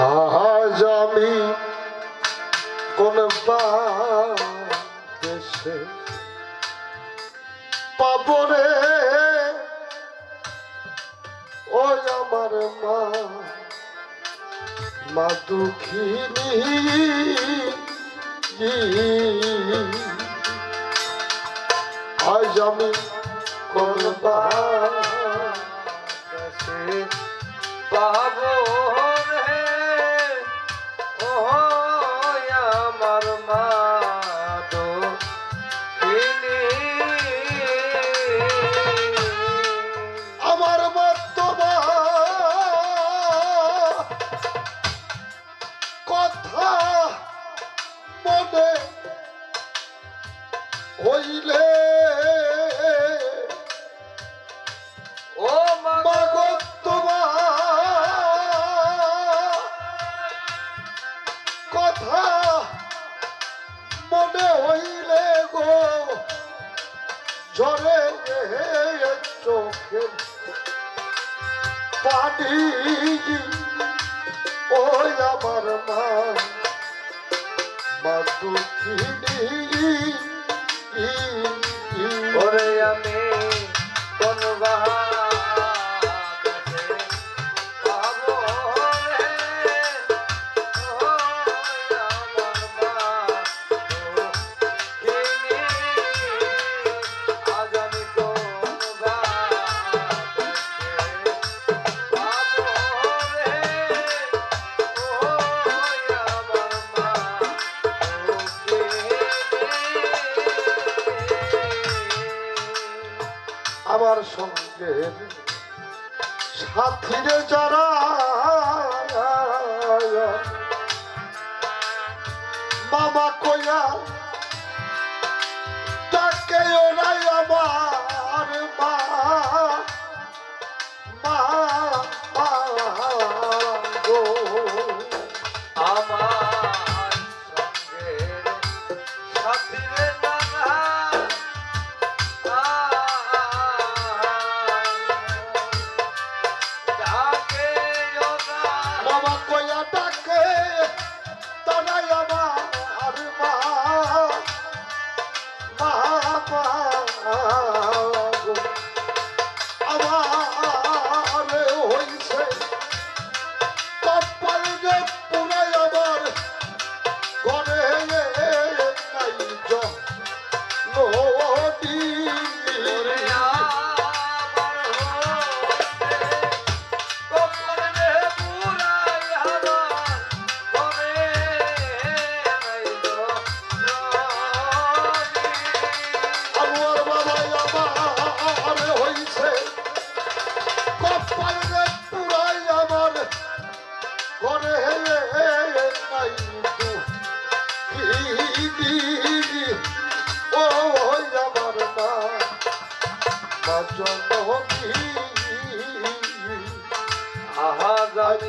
আজ আমি কোন দেশে পাবরে ওই আমার মা মা দুঃখিনী আজ আমি কোন দেশে পাবো হইলে ও মাগো তোমার কথা মনে হইলে গো ঝরে চোখের পানি ওই আমার মা মা দুঃখিনী ওরে আমি কোন আমার সঙ্গে সাথীরে যারা মামা কইয়া তাকে ওরাই আমার মা মা গো আমার সঙ্গে সাথীরে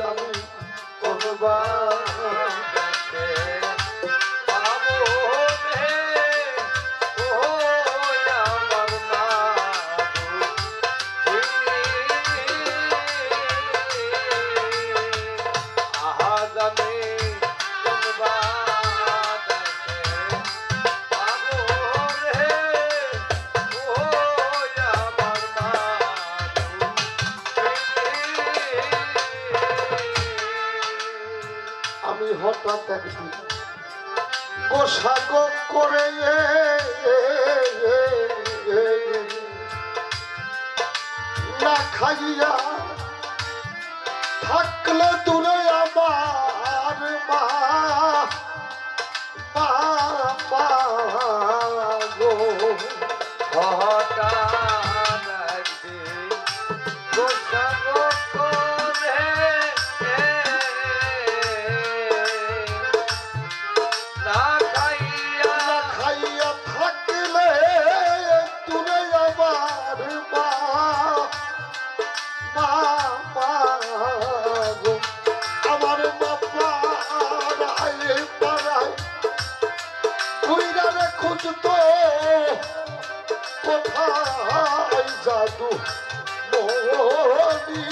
আমি কোনবা হঠাৎ একদিন গোসাগো করে না খাইয়া থাকলে দূরে আমার মা মা গো হঠাৎ একদিন গোসাগো কোথায় জাদু মোহনী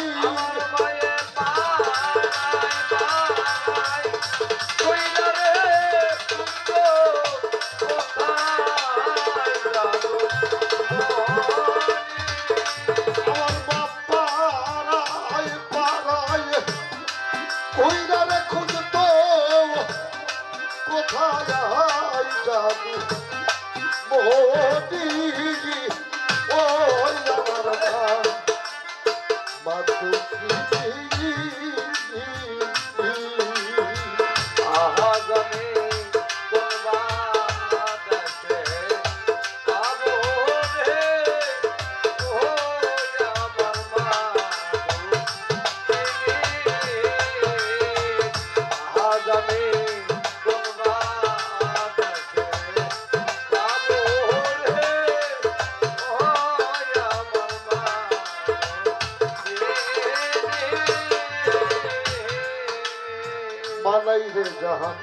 রে জাহান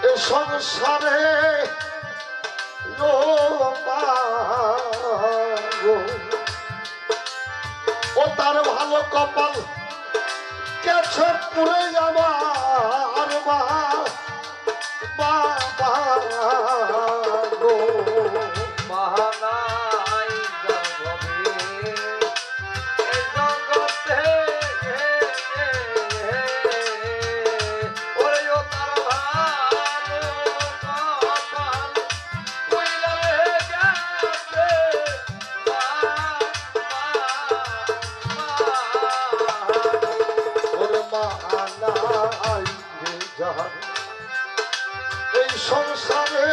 এ সংসারে ও মা গো, ও তার ভালো কপাল গেছে পুরে আমার মা বাবা গো। মহানাই জগবে এই জগতে ওরে ও তার ভালো কপাল কইলা রে গেছে ওরে মা নাই রে জাহান এই সংসারে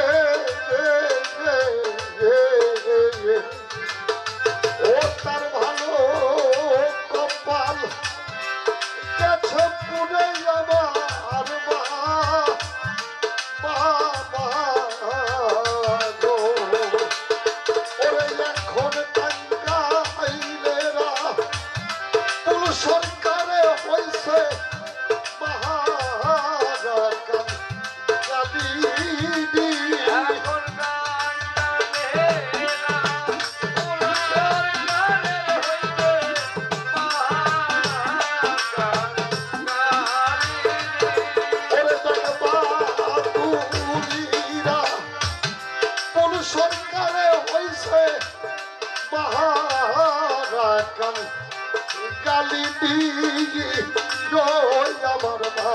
ও তার ভালো কপাল গেছে পুরে আমার মা বাবা গো। ওরে এখন টাঙ্গা আইলেরা পুল সরকারে হইছে মহারাকান গাদিদি। এখন গান্ডালেরা পুরুষের গানে হইবে মহাকাল ওরে দেখবা তুলিরা পুল সরকারে হইছে মহারাকান গালি দিই রই আমার মা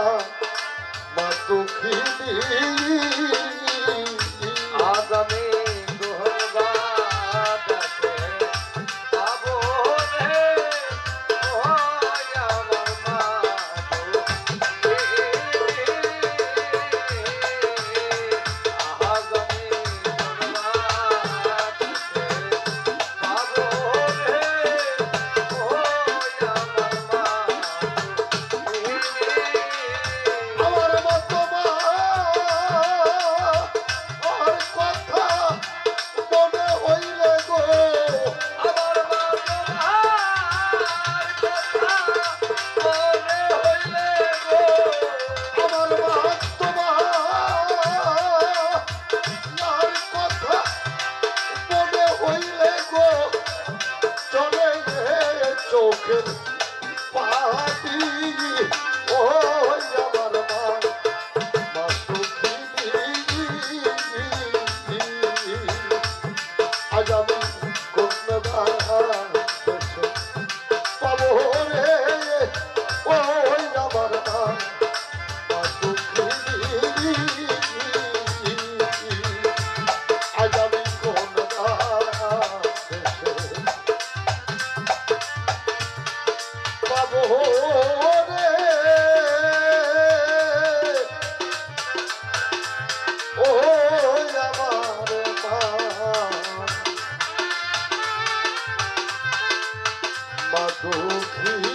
মা দুঃখিনী। আজ আমি দুর্গাটাকে পাবো রে ওই আমার মা আজ আমি দুর্গাটাকে পাবো রে ওই আমার মা আমার মতো মা আর কথা মনে হইলে গো, আমার মা তোমার কথা মনে হইলে গো আমার মা তোমার কথা মনে হইলে গো, চলে চোখের পাতি ও আমার মা মা দুঃখিনী। আজ আমি কোন দেশে পাবো রে ও আমার মা মা দুঃখিনী। আজ আমি কোন দেশে পাবো রে ও আমার মা মা দুঃখিনী।